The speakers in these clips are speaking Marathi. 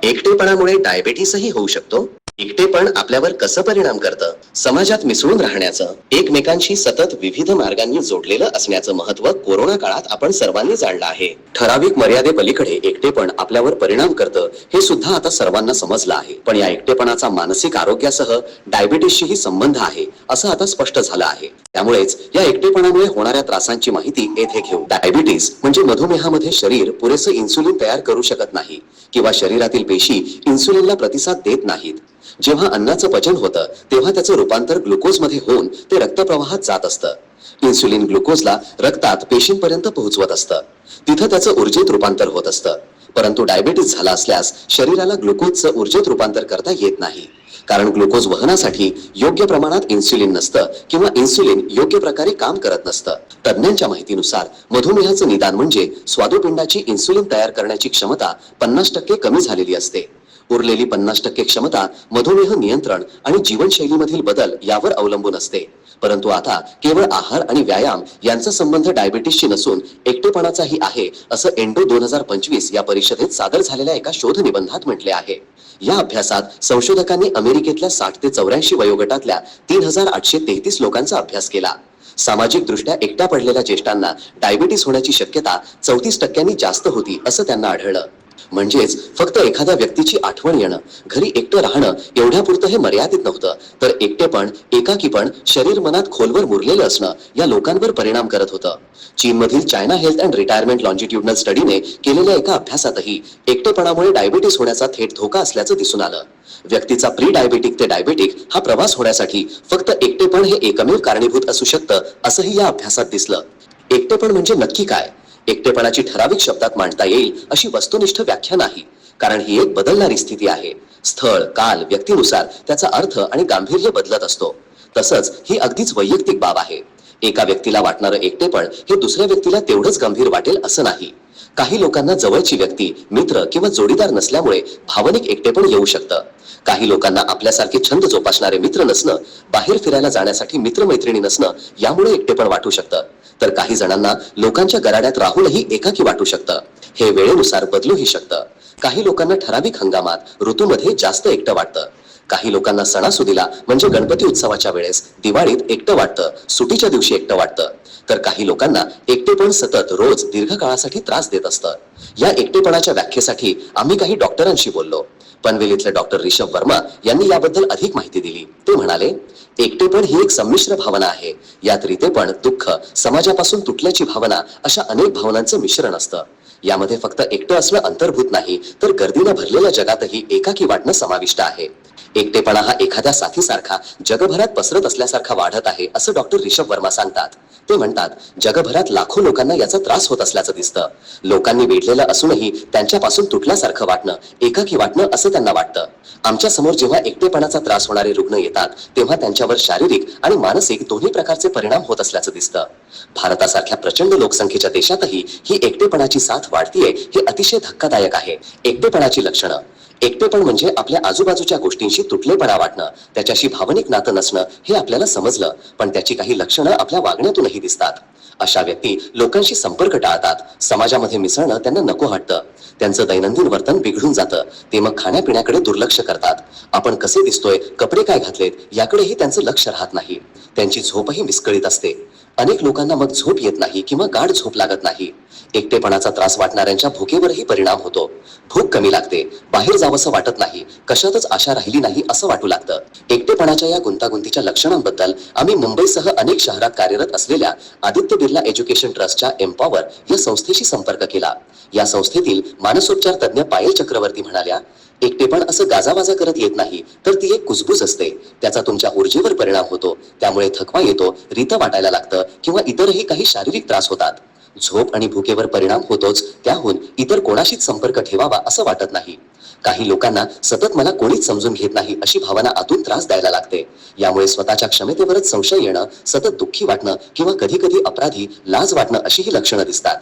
एकटेपणामुळे डायबेटीसही होऊ शकतो. एकटेपण आपल्यावर कसं परिणाम करतं? समाजात मिसळून राहण्याचं, एकमेकांशी सतत विविध मार्गांनी जोडलेलं असण्याचं महत्त्व कोरोना काळात आपण सर्वांनी जाणलं आहे. ठराविक मर्यादेपलीकडे एकटेपण आपल्यावर परिणाम करतं हे सुद्धा आता सर्वांना समजलं आहे. पण या एकटेपणाचा मानसिक आरोग्यासह डायबिटीसशीही संबंध आहे असं आता स्पष्ट झालं आहे. त्यामुळेच या एकटेपणामुळे होणाऱ्या त्रासांची माहिती येथे घेऊ. डायबिटीस म्हणजे मधुमेहामध्ये शरीर पुरेसं इन्सुलिन तयार करू शकत नाही किंवा शरीरातील पेशी इन्सुलिनला प्रतिसाद देत नाहीत. जेव्हा अन्नाचं पचन होतं तेव्हा त्याचं रूपांतर ग्लुकोजमध्ये होऊन ते रक्तप्रवाहात जात असतं. इन्सुलिन ग्लुकोजला रक्तात पेशींपर्यंत पोहोचवत असतं. तिथं त्याचं ऊर्जेत रूपांतर होत असतं. परंतु डायबिटीस झाला असल्यास शरीराला ग्लुकोजचं ऊर्जेत रूपांतर करता येत नाही, कारण ग्लुकोज वहनासाठी योग्य प्रमाणात इन्सुलिन नसतं किंवा इन्सुलिन योग्य प्रकारे काम करत नसतं. तज्ञांच्या माहितीनुसार मधुमेहाचं निदान म्हणजे स्वादुपिंडाची इन्सुलिन तयार करण्याची क्षमता 50% कमी झालेली असते. उरलेली 50% क्षमता मधुमेह नियंत्रण आणि जीवनशैलीमधील बदल यावर अवलंबून असते. परंतु आता केवळ आहार आणि व्यायाम यांचा संबंध डायबिटीसशी नसून एकटेपणाचाही आहे असं एंडो 2025 या परिषदेत सादर झालेल्या एका शोध निबंधात म्हटले आहे. या अभ्यासात संशोधकांनी अमेरिकेतल्या 60 ते 84 वयोगटातल्या 3833 लोकांचा अभ्यास केला. सामाजिक दृष्ट्या एकट्या पडलेल्या ज्येष्ठांना डायबिटीस होण्याची शक्यता 34% जास्त होती असं त्यांना आढळलं. म्हणजेच फक्त एखाद्या व्यक्तीची आठवण येणं, घरी एकटं राहणं एवढ्यापुरतं हे मर्यादित नव्हतं, तर एकटेपण, एकाकीपण, शरीर मनात खोलवर मुरलेलं असणं या लोकांवर परिणाम करत होतं. चीनमधील China health and retirement longitudinal स्टडीने केलेल्या एका अभ्यासातही एकटेपणामुळे डायबिटीस होण्याचा थेट धोका असल्याचं दिसून आलं. व्यक्तीचा प्री डायबेटिक ते डायबेटिक हा प्रवास होण्यासाठी फक्त एकटेपण हे एकमेव कारणीभूत असू शकतं असंही या अभ्यासात दिसलं. एकटेपण म्हणजे नक्की काय? एकटेपणाची ठराविक शब्दात मांडता येईल अशी वस्तुनिष्ठ व्याख्या नाही, कारण ही एक बदलणारी स्थिती आहे. स्थळ, काल, व्यक्तीनुसार त्याचा अर्थ आणि गांभीर्य बदलत असतो. तसंच ही अगदीच वैयक्तिक बाब आहे. एका व्यक्तीला वाटणारं एकटेपण हे दुसऱ्या व्यक्तीला तेवढंच गंभीर वाटेल असं नाही. काही लोकांना जवळची व्यक्ती, मित्र किंवा जोडीदार नसल्यामुळे भावनिक एकटेपण येऊ शकतं. काही लोकांना आपल्यासारखे छंद जोपासणारे मित्र नसणं, बाहेर फिरायला जाण्यासाठी मित्रमैत्रिणी नसणं यामुळे एकटेपण वाटू शकतं. तर काही जणांना लोकांच्या गराड्यात राहूनही एकाकी वाटू शकतं. हे वेळेनुसार बदलूही शकतं. काही लोकांना ठराविक हंगामात, ऋतूमध्ये जास्त एकटं वाटतं. काही लोकांना सणासुदीला म्हणजे गणपती उत्सवाच्या वेळेस, दिवाळीत एकटं वाटतं, सुटीच्या दिवशी एकटं वाटतं. तर काही लोकांना एकटेपण सतत रोज दीर्घ काळासाठी त्रास देत असतं. या एकटेपणाच्या व्याख्येसाठी आम्ही काही डॉक्टरांशी बोललो. पनवेलीतले डॉक्टर ऋषभ वर्मा यांनी याबद्दल अधिक माहिती दिली. ते म्हणाले, एकटेपण ही एक संमिश्र भावना आहे. यात रितेपण, दुःख, समाजापासून तुटल्याची भावना अशा अनेक भावनांचं मिश्रण असतं. यामध्ये फक्त एकटं असणं अंतर्भूत नाही, तर गर्दीनं भरलेल्या जगातही एकाकी वाटणं समाविष्ट आहे. एकटेपणा हा एखाद्या साथीसारखा जगभरात पसरत असल्यासारखा वाढत आहे असं डॉक्टर ऋषभ वर्मा सांगतात. ते म्हणतात, जगभरात लाखो लोकांना याचा त्रास होत असल्याचं दिसतं. लोकांनी वेढलेलं असूनही त्यांच्यापासून तुटल्यासारखं वाटणं, एकाकी वाटणं असं त्यांना वाटतं. आमच्या समोर जेव्हा एकटेपणाचा त्रास होणारे रुग्ण येतात तेव्हा त्यांच्यावर शारीरिक आणि मानसिक दोन्ही प्रकारचे परिणाम होत असल्याचं दिसतं. भारतासारख्या प्रचंड लोकसंख्येच्या देशातही ही एकटेपणाची साथ वाढतीये हे अतिशय धक्कादायक आहे. एकटेपणाची लक्षणं. एकटेपण म्हणजे आपल्या आजूबाजूच्या गोष्टींशी तुटलेपणा वाटणं, त्याच्याशी भावनिक नातं नसणं हे आपल्याला समजलं, पण त्याची काही लक्षणं आपल्या वागण्यातूनही दिसतात. अशा व्यक्ती लोकांशी संपर्क टाळतात. समाजामध्ये मिसळणं त्यांना नको वाटतं. त्यांचं दैनंदिन वर्तन बिघडून जातं. ते मग खाण्यापिण्याकडे दुर्लक्ष करतात. आपण कसे दिसतोय, कपडे काय घातलेत याकडेही त्यांचं लक्ष राहत नाही. त्यांची झोपही विस्कळीत असते. अनेक लोकांना मग झोप येत नाही किंवा गाढ झोप लागत नाही. एकटेपणाचा त्रास वाटणाऱ्यांच्या भुकेवरही परिणाम होतो. भूक कमी लागते, बाहेर जावंसं वाटत नाही, कशातच आशा राहिली नाही असं वाटू लागतं. एकटेपणाच्या या गुंतागुंतीच्या लक्षणांबद्दल आम्ही मुंबईसह अनेक शहरात कार्यरत असलेल्या आदित्य बिर्ला एज्युकेशन ट्रस्टच्या एम्पॉवर या संस्थेशी संपर्क केला. या संस्थेतील मानसोपचार तज्ञ पायल चक्रवर्ती म्हणाल्या, एकटेपण असं गाजावाजा करत येत नाही, तर ती एक कुजबूज असते. त्याचा तुमच्या ऊर्जेवर परिणाम होतो. त्यामुळे थकवा येतो, रितं वाटायला लागतं किंवा इतरही काही शारीरिक त्रास होतात. झोप आणि भुकेवर परिणाम होतोच, त्याहून इतर कोणाशीच संपर्क ठेवावा असं वाटत नाही. काही लोकांना सतत मला कोणीच समजून घेत नाही अशी भावना आतून त्रास द्यायला लागते. यामुळे स्वतःच्या क्षमतेवरच संशय येणं, सतत दुःखी वाटणं किंवा कधी कधी अपराधी, लाज वाटणं अशी ही लक्षणं दिसतात.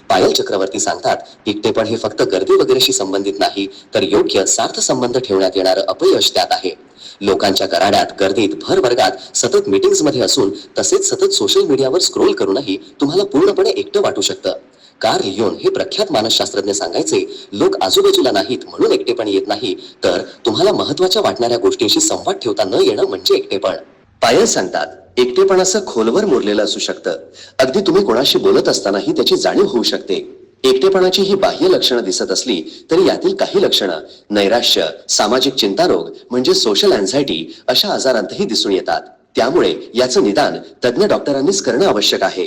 पायल चक्रवर्ती सांगतात, एकटेपण हे फक्त गर्दी वगैरेशी संबंधित नाही, तर योग्य सार्थ संबंध ठेवण्यात येणारं अपयश त्यात आहे. लोकांच्या गराड्यात, गर्दीत, भर वर्गात सतत मीटिंग्स मध्ये असून तसेच सतत सोशल मीडियावर स्क्रोल करूनही तुम्हाला पूर्णपणे एकटं वाटू शकतं. कार्ल युंग हे प्रख्यात मानसशास्त्रज्ञ सांगायचे, लोक आजूबाजूला नाहीत म्हणून एकटेपण येत नाही, तर तुम्हाला महत्वाच्या वाटणाऱ्या गोष्टींशी संवाद ठेवता न येणं म्हणजे एकटेपण. पायल सांगतात, एकटेपण असं खोलवर मुरलेलं असू शकतं. अगदी तुम्ही कोणाशी बोलत असतानाही त्याची जाणीव होऊ शकते. एकटेपणाची ही बाह्य लक्षणं दिसत असली तरी यातील काही लक्षणं नैराश्य, सामाजिक चिंतारोग म्हणजे सोशल अँझायटी अशा आजारांतही दिसून येतात. त्यामुळे याचं निदान तज्ञ डॉक्टरांनीच करणं आवश्यक आहे.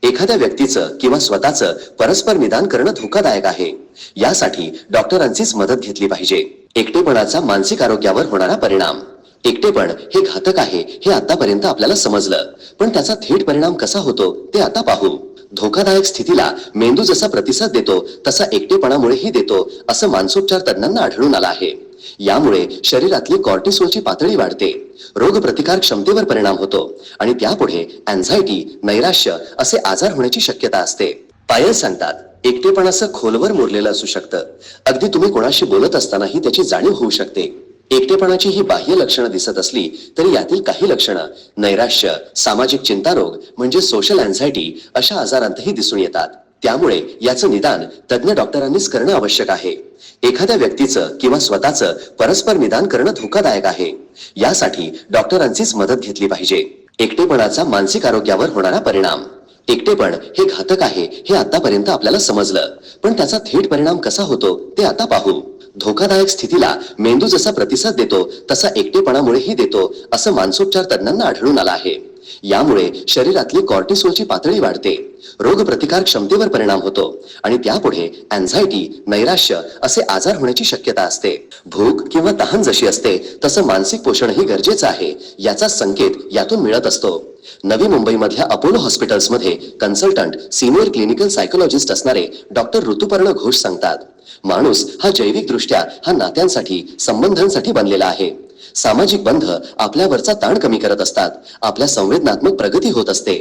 एखाद्या व्यक्तीचं किंवा स्वतःचं परस्पर निदान करणं धोकादायक आहे. यासाठी डॉक्टरांचीच मदत घेतली पाहिजे. एकटेपणाचा मानसिक आरोग्यावर होणारा परिणाम. एकटेपण हे घातक आहे हे आतापर्यंत आपल्याला समजलं, पण त्याचा थेट परिणाम कसा होतो ते आता पाहू. धोकादायक स्थितीला मेंदू जसा प्रतिसाद देतो तसा एकटेपणामुळेही देतो असं मानसोपचार तज्ञांना आढळून आलं आहे. यामुळे शरीरातली कॉर्टिसोलची पातळी वाढते, रोगप्रतिकार क्षमतेवर परिणाम होतो आणि त्यापुढे अँझायटी, नैराश्य असे आजार होण्याची शक्यता असते. पायल सांगतात, एकटेपण असं खोलवर मुरलेलं असू शकतं. अगदी तुम्ही कोणाशी बोलत असतानाही त्याची जाणीव होऊ शकते. एकटेपणाची ही बाह्य लक्षणं दिसत असली तरी यातील काही लक्षणं नैराश्य, सामाजिक चिंतारोग म्हणजे सोशल अँझायटी अशा आजारांतही दिसून येतात. त्यामुळे याचं निदान तज्ञ डॉक्टरांनीच करणं आवश्यक आहे. एखाद्या व्यक्तीचं किंवा स्वतःचं परस्पर निदान करणं धोकादायक आहे. यासाठी डॉक्टरांचीच मदत घेतली पाहिजे. एकटेपणाचा मानसिक आरोग्यावर होणारा परिणाम. एकटेपण हे घातक आहे हे आतापर्यंत आपल्याला समजलं, पण त्याचा थेट परिणाम कसा होतो ते आता पाहू. धोकादायक स्थितीला मेंदू जसा प्रतिसाद देतो तसा एकटेपणामुळेही देतो असं मानसोपचार तज्ञांना आढळून आलं आहे. यामुळे शरीरातली कॉर्टिसोलची पातळी वाढते, रोगप्रतिकार क्षमतेवर परिणाम होतो आणि त्यापुढे अँझायटी, नैराश्य असे आजार होण्याची शक्यता असते. भूक किंवा तहान जशी असते तसं मानसिक पोषणही गरजेचं आहे, याचा संकेत यातून मिळत असतो. नवी मुंबईमधल्या अपोलो हॉस्पिटल्समध्ये कन्सल्टंट सिनियर क्लिनिकल सायकोलॉजिस्ट असणारे डॉक्टर ऋतुपर्ण घोष सांगतात, माणूस हा जैविकदृष्ट्या हा नात्यांसाठी, संबंधांसाठी बनलेला आहे. सामाजिक बंध आपल्यावरचा ताण कमी करत असतात, आपल्या संवेदनात्मक प्रगती होत असते.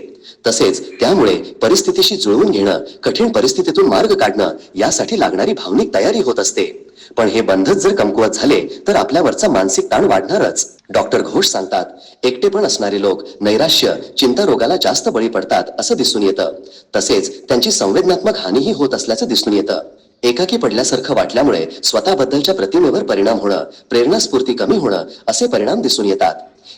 तसेच त्यामुळे परिस्थितीशी जुळवून घेणं, कठीण परिस्थितीतून मार्ग काढणं यासाठी लागणारी भावनिक तयारी होत असते. पण हे बंधच जर कमकुवत झाले तर आपल्यावरचा मानसिक ताण वाढणारच. डॉक्टर घोष सांगतात, एकटेपण असणारे लोक नैराश्य, चिंता रोगाला जास्त बळी पडतात असं दिसून येतं. तसेच त्यांची संवेदनात्मक हानीही होत असल्याचं दिसून येतं. एकाकी पडल्यासारखं वाटल्यामुळे स्वतःबद्दलच्या प्रतिमेवर परिणाम होणं, प्रेरणास्फूर्ती कमी होणं असे परिणाम दिसून येतात.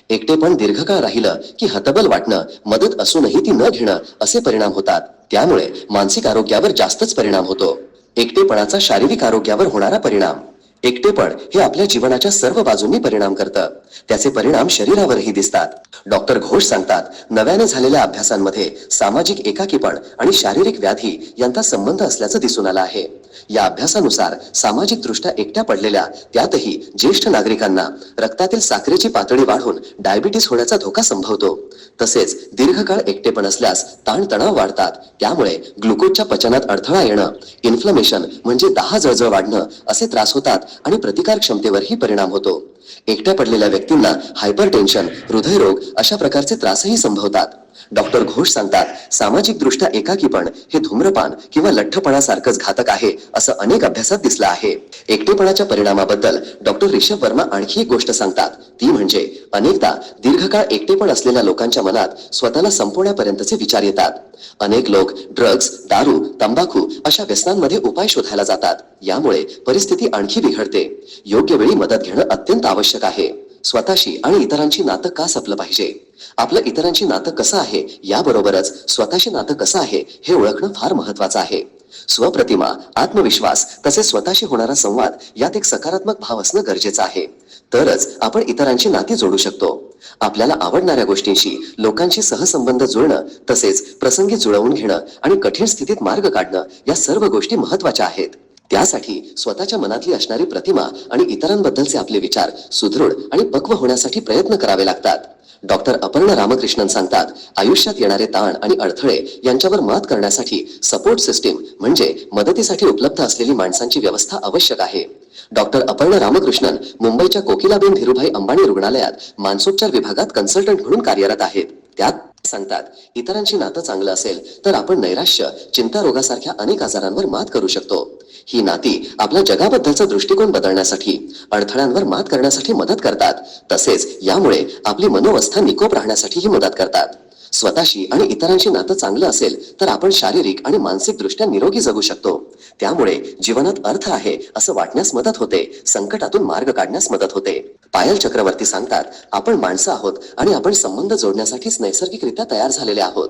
एकटेपण दीर्घकाळ राहिलं की हतबल वाटणं, मदत असूनही ती न घेणं असे परिणाम होतात. त्यामुळे मानसिक आरोग्यावर जास्तच परिणाम होतो. एकटेपणाचा शारीरिक आरोग्यावर होणारा परिणाम. एकटेपण हे आपल्या जीवनाच्या सर्व बाजूंनी परिणाम करतं. त्याचे परिणाम शरीरावरही दिसतात. डॉक्टर घोष सांगतात, नव्याने झालेल्या अभ्यासांमध्ये सामाजिक एकाकीपण आणि शारीरिक व्याधी यांचा संबंध असल्याचं दिसून आलं आहे. या अभ्यासानुसार सामाजिक दृष्ट्या एकट्या पडलेल्या, त्यातही ज्येष्ठ नागरिकांना रक्तातील साखरेची पातळी वाढून डायबिटीस होण्याचा धोका संभवतो. तसेच दीर्घकाळ एकटेपण असल्यास ताणतणाव वाढतात. त्यामुळे ग्लुकोजच्या पचनात अडथळा येणं, इन्फ्लमेशन म्हणजे दाह जळजळ वाढणं असे त्रास होतात आणि प्रतिकार क्षमतेवरही परिणाम होतो. एकट्या पडलेल्या व्यक्तींना हायपरटेन्शन, हृदयरोग अशा प्रकारचे त्रासही संभवतात. डॉक्टर घोष सांगतात, सामाजिक दृष्ट्या एकाकीपण हे धूम्रपान किंवा लठ्ठपणासारखंच घातक आहे असं अनेक अभ्यासात दिसलं आहे. एकटेपणाच्या परिणामाबद्दल डॉक्टर ऋषभ वर्मा आणखी एक गोष्ट सांगतात, ती म्हणजे अनेकदा दीर्घकाळ एकटेपण असलेल्या लोकांच्या मनात स्वतःला संपवण्यापर्यंतचे विचार येतात. अनेक लोक ड्रग्ज, दारू, तंबाखू अशा व्यसनांमध्ये उपाय शोधायला जातात. यामुळे परिस्थिती आणखी बिघडते. योग्य वेळी मदत घेणं अत्यंत आवश्यक आहे. स्वतःशी आणि इतरांची नातं का जपलं पाहिजे? आपलं इतरांची नातं कसं आहे याबरोबरच स्वतःशी नातं कसं आहे हे ओळखणं फार महत्वाचं आहे. स्वप्रतिमा, आत्मविश्वास तसेच स्वतःशी होणारा संवाद यात एक सकारात्मक भाव असणं गरजेचं आहे. तरच आपण इतरांची नाती जोडू शकतो. आपल्याला आवडणाऱ्या गोष्टींशी लोकांशी सहसंबंध जुळणं, तसेच प्रसंगी जुळवून घेणं आणि कठीण स्थितीत मार्ग काढणं या सर्व गोष्टी महत्वाच्या आहेत. त्यासाठी स्वतःच्या मनातली असणारी प्रतिमा आणि इतरांबद्दलचे आपले विचार सुदृढ आणि पक्व होण्यासाठी प्रयत्न करावे लागतात. डॉक्टर अपर्णा रामकृष्णन सांगतात, आयुष्यात येणारे ताण आणि अडथळे यांच्यावर मात करण्यासाठी सपोर्ट सिस्टीम म्हणजे मदतीसाठी उपलब्ध असलेली माणसांची व्यवस्था आवश्यक आहे. डॉक्टर अपर्णा रामकृष्णन मुंबईच्या कोकिलाबेन धीरूभाई अंबानी रुग्णालयात मानसोपचार विभागात कन्सल्टंट म्हणून कार्यरत आहेत. त्यात सांगतात, इतरांची नातं चांगलं असेल तर आपण नैराश्य, चिंता रोगासारख्या अनेक आजारांवर मात करू शकतो. ही नाती आपल्या जगाबद्दलचा दृष्टिकोन बदलण्यासाठी, अडथळ्यांवर मात करण्यासाठी मदत करतात. तसेच यामुळे आपली मनोवस्था निकोप राहण्यासाठीही मदत करतात. स्वतःशी आणि इतरांशी नातं चांगलं असेल तर आपण शारीरिक आणि मानसिक दृष्ट्या निरोगी जगू शकतो. त्यामुळे जीवनात अर्थ आहे असं वाटण्यास मदत होते, संकटातून मार्ग काढण्यास मदत होते. पायल चक्रवर्ती सांगतात, आपण माणसं आहोत आणि आपण संबंध जोडण्यासाठीच नैसर्गिकरित्या तयार झालेले आहोत.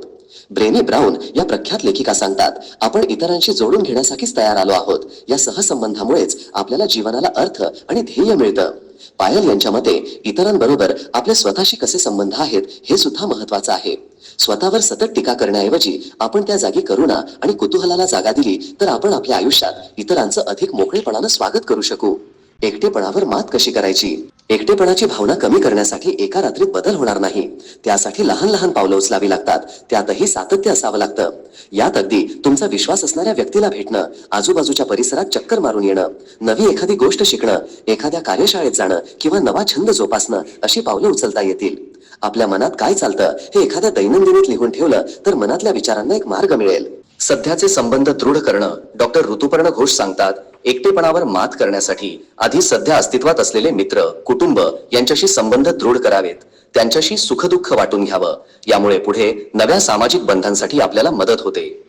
ब्रेने ब्राऊन या प्रख्यात लेखिका सांगतात, आपण इतरांशी जोडून घेण्यासाठीच तयार आलो आहोत. या सहसंबंधामुळेच आपल्याला जीवनाला अर्थ आणि ध्येय मिळतं. पायल यांच्या मते इतरांबरोबर आपले स्वतःशी कसे संबंध आहेत हे सुद्धा महत्वाचं आहे. स्वतःवर सतत टीका करण्याऐवजी आपण त्या जागी करुणा आणि कुतूहलाला जागा दिली तर आपण आपल्या आयुष्यात इतरांचं अधिक मोकळेपणानं स्वागत करू शकू. एकटेपणावर मात कशी करायची? एकटेपणाची भावना कमी करण्यासाठी एका रात्रीत बदल होणार नाही. त्यासाठी लहान लहान पावलं उचलावी लागतात. त्यातही सातत्य असावं लागतं. यात अगदी तुमचा विश्वास असणाऱ्या व्यक्तीला भेटणं, आजूबाजूच्या परिसरात चक्कर मारून येणं, नवी एखादी गोष्ट शिकणं, एखाद्या कार्यशाळेत जाणं किंवा नवा छंद जोपासणं अशी पावलं उचलता येतील. आपल्या मनात काय चालतं हे एखाद्या दैनंदिनीत लिहून ठेवलं तर मनातल्या विचारांना एक मार्ग मिळेल. सध्याचे संबंध दृढ करणं. डॉक्टर ऋतुपर्ण घोष सांगतात, एकटेपणावर मात करण्यासाठी आधी सध्या अस्तित्वात असलेले मित्र, कुटुंब यांच्याशी संबंध दृढ करावेत. त्यांच्याशी सुखदुःख वाटून घ्यावं. यामुळे पुढे नव्या सामाजिक बंधांसाठी आपल्याला मदत होते.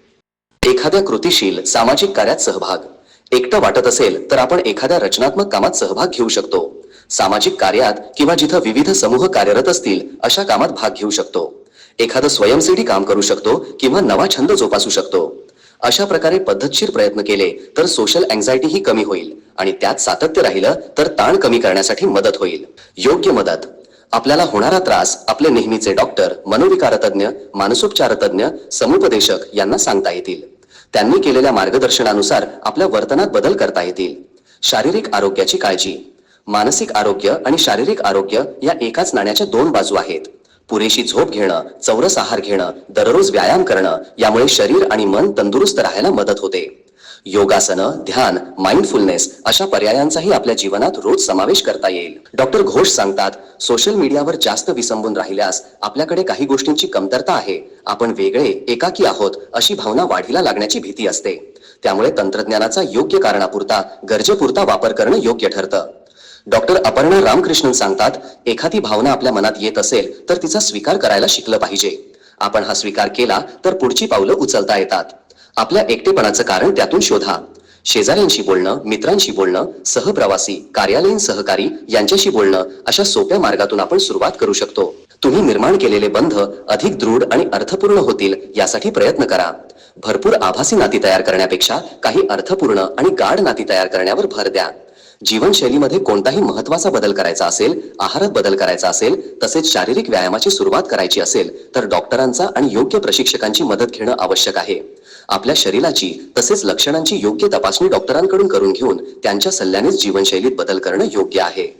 एखाद्या कृतिशील सामाजिक कार्यात सहभाग. एकटं वाटत असेल तर आपण एखाद्या रचनात्मक कामात सहभाग घेऊ शकतो. सामाजिक कार्यात किंवा जिथं विविध समूह कार्यरत असतील अशा कामात भाग घेऊ शकतो. एखादं स्वयंसेवी काम करू शकतो किंवा नवा छंद जोपासू शकतो. अशा प्रकारे पद्धतशीर प्रयत्न केले तर सोशल अँझायटी ही कमी होईल आणि त्यात सातत्य राहिलं तर ताण कमी करण्यासाठी मदत होईल. योग्य मदत. आपल्याला होणारा त्रास आपले नेहमीचे डॉक्टर, मनोविकार तज्ञ, मानसोपचार तज्ञ, समुपदेशक यांना सांगता येतील. त्यांनी केलेल्या मार्गदर्शनानुसार आपल्या वर्तनात बदल करता येतील. शारीरिक आरोग्याची काळजी. मानसिक आरोग्य आणि शारीरिक आरोग्य या एकाच नाण्याच्या दोन बाजू आहेत. पुरेशी झोप घेणं, चौरस आहार घेणं, दररोज व्यायाम करणं यामुळे शरीर आणि मन तंदुरुस्त राहायला मदत होते. योगासनं, ध्यान, माइंडफुलनेस अशा पर्यायांचाही आपल्या जीवनात रोज समावेश करता येईल. डॉक्टर घोष सांगतात, सोशल मीडियावर जास्त विसंबून राहिल्यास आपल्याकडे काही गोष्टींची कमतरता आहे. आपण वेगळे, एकाकी आहोत अशी भावना वाढीला लागण्याची भीती असते. त्यामुळे तंत्रज्ञानाचा योग्य कारणापुरता, गरजेपुरता वापर करणं योग्य ठरतं. डॉक्टर अपर्णा रामकृष्णन सांगतात, एखादी भावना आपल्या मनात येत असेल तर तिचा स्वीकार करायला शिकलं पाहिजे. आपण हा स्वीकार केला तर पुढची पावलं उचलता येतात. आपल्या एकटेपणाचं कारण त्यातून शोधा. शेजाऱ्यांशी बोलणं, मित्रांशी बोलणं, सहप्रवासी, कार्यालयीन सहकारी यांच्याशी बोलणं अशा सोप्या मार्गातून आपण सुरुवात करू शकतो. तुम्ही निर्माण केलेले बंध अधिक दृढ आणि अर्थपूर्ण होतील यासाठी प्रयत्न करा. भरपूर आभासी नाती तयार करण्यापेक्षा काही अर्थपूर्ण आणि गाढ नाती तयार करण्यावर भर द्या. जीवनशैलीमध्ये कोणताही महत्वाचा बदल करायचा असेल, आहारात बदल करायचा असेल, तसेच शारीरिक व्यायामाची सुरुवात करायची असेल तर डॉक्टरांचा आणि योग्य प्रशिक्षकांची मदत घेणं आवश्यक आहे. आपल्या शरीराची तसेच लक्षणांची योग्य तपासणी डॉक्टरांकडून करून घेऊन त्यांच्या सल्ल्यानेच जीवनशैलीत बदल करणं योग्य आहे.